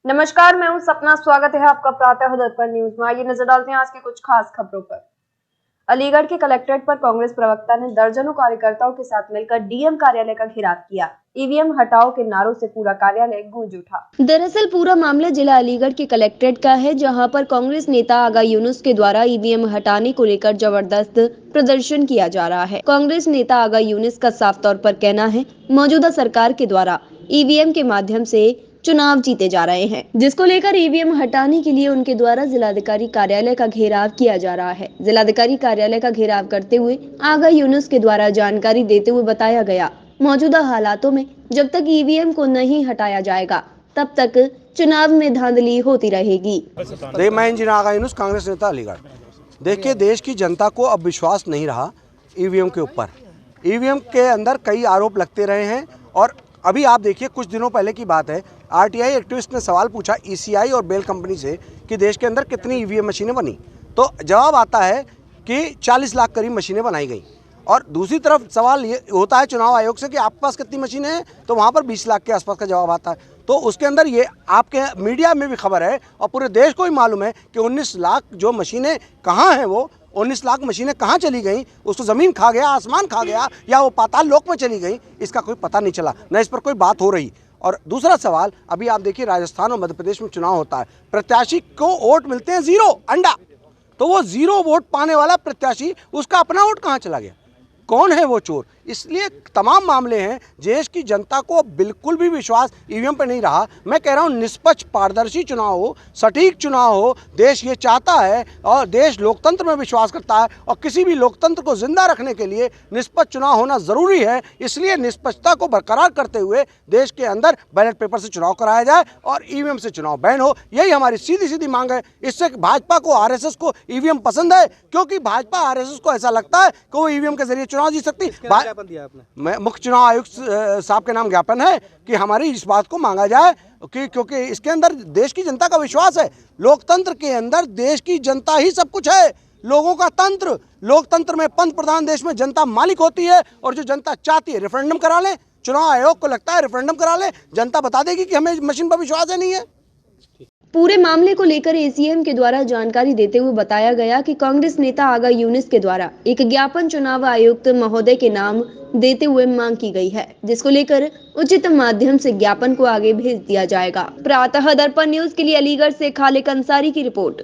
नमस्कार, मैं हूं सपना। स्वागत है आपका प्रातः दर्पण न्यूज में। आइए नजर डालते हैं आज की कुछ खास खबरों पर। अलीगढ़ के कलेक्ट्रेट पर कांग्रेस प्रवक्ता ने दर्जनों कार्यकर्ताओं के साथ मिलकर डीएम कार्यालय का घेराव किया। ईवीएम हटाओ के नारों से पूरा कार्यालय गूंज उठा। दरअसल पूरा मामला जिला अलीगढ़ के कलेक्ट्रेट का है, जहां पर कांग्रेस नेता आगा यूनुस के द्वारा ईवीएम हटाने को लेकर जबरदस्त प्रदर्शन किया जा रहा है। कांग्रेस नेता आगा यूनुस का साफ तौर पर कहना है, मौजूदा सरकार के द्वारा ईवीएम के माध्यम से चुनाव जीते जा रहे हैं, जिसको लेकर ईवीएम हटाने के लिए उनके द्वारा जिलाधिकारी कार्यालय का घेराव किया जा रहा है। जिलाधिकारी कार्यालय का घेराव करते हुए आगा यूनुस के द्वारा जानकारी देते हुए बताया गया, मौजूदा हालातों में जब तक ईवीएम को नहीं हटाया जाएगा तब तक चुनाव में धांधली होती रहेगी। मैं इंजीनियर आगा यूनुस, कांग्रेस नेता अलीगढ़। देखिए, देश की जनता को अब विश्वास नहीं रहा ईवीएम के ऊपर। ईवीएम के अंदर कई आरोप लगते रहे हैं और अभी आप देखिए, कुछ दिनों पहले की बात है, आरटीआई एक्टिविस्ट ने सवाल पूछा ईसीआई और बेल कंपनी से कि देश के अंदर कितनी ईवीएम मशीनें बनी, तो जवाब आता है कि 40 लाख करीब मशीनें बनाई गई। और दूसरी तरफ सवाल ये होता है चुनाव आयोग से कि आपके पास कितनी मशीनें हैं, तो वहाँ पर 20 लाख के आसपास का जवाब आता है। तो उसके अंदर ये आपके मीडिया में भी खबर है और पूरे देश को ही मालूम है कि 19 लाख जो मशीनें कहाँ हैं, वो 19 लाख मशीनें कहाँ चली गई, उसको ज़मीन खा गया, आसमान खा गया, या वो पाताल लोक में चली गई, इसका कोई पता नहीं चला, न इस पर कोई बात हो रही। और दूसरा सवाल, अभी आप देखिए राजस्थान और मध्य प्रदेश में चुनाव होता है, प्रत्याशी को वोट मिलते हैं 0 अंडा, तो वो 0 वोट पाने वाला प्रत्याशी, उसका अपना वोट कहाँ चला गया? कौन है वो चोर? इसलिए तमाम मामले हैं, देश की जनता को बिल्कुल भी विश्वास ईवीएम पर नहीं रहा। मैं कह रहा हूँ निष्पक्ष पारदर्शी चुनाव हो, सटीक चुनाव हो, देश ये चाहता है और देश लोकतंत्र में विश्वास करता है और किसी भी लोकतंत्र को जिंदा रखने के लिए निष्पक्ष चुनाव होना ज़रूरी है। इसलिए निष्पक्षता को बरकरार करते हुए देश के अंदर बैलेट पेपर से चुनाव कराया जाए और ईवीएम से चुनाव बैन हो, यही हमारी सीधी सीधी मांग है। इससे भाजपा को, आरएसएस को ईवीएम पसंद है, क्योंकि भाजपा आरएसएस को ऐसा लगता है कि वो ईवीएम के जरिए चुनाव जीत सकती। मैं मुख्य चुनाव आयुक्त साहब के नाम ज्ञापन है कि हमारी इस बात को मांगा जाए कि क्योंकि इसके अंदर देश की जनता का विश्वास है। लोकतंत्र के अंदर देश की जनता ही सब कुछ है, लोगों का तंत्र। लोकतंत्र में पंत प्रधान देश में जनता मालिक होती है और जो जनता चाहती है रेफरेंडम करा ले। चुनाव आयोग को लगता है रेफरेंडम करा ले, जनता बता देगी कि हमें मशीन पर विश्वास है, नहीं है। पूरे मामले को लेकर एसीएम के द्वारा जानकारी देते हुए बताया गया कि कांग्रेस नेता आगा यूनुस के द्वारा एक ज्ञापन चुनाव आयुक्त महोदय के नाम देते हुए मांग की गई है, जिसको लेकर उचित माध्यम से ज्ञापन को आगे भेज दिया जाएगा। प्रातः दर्पण न्यूज के लिए अलीगढ़ से खालिक अंसारी की रिपोर्ट।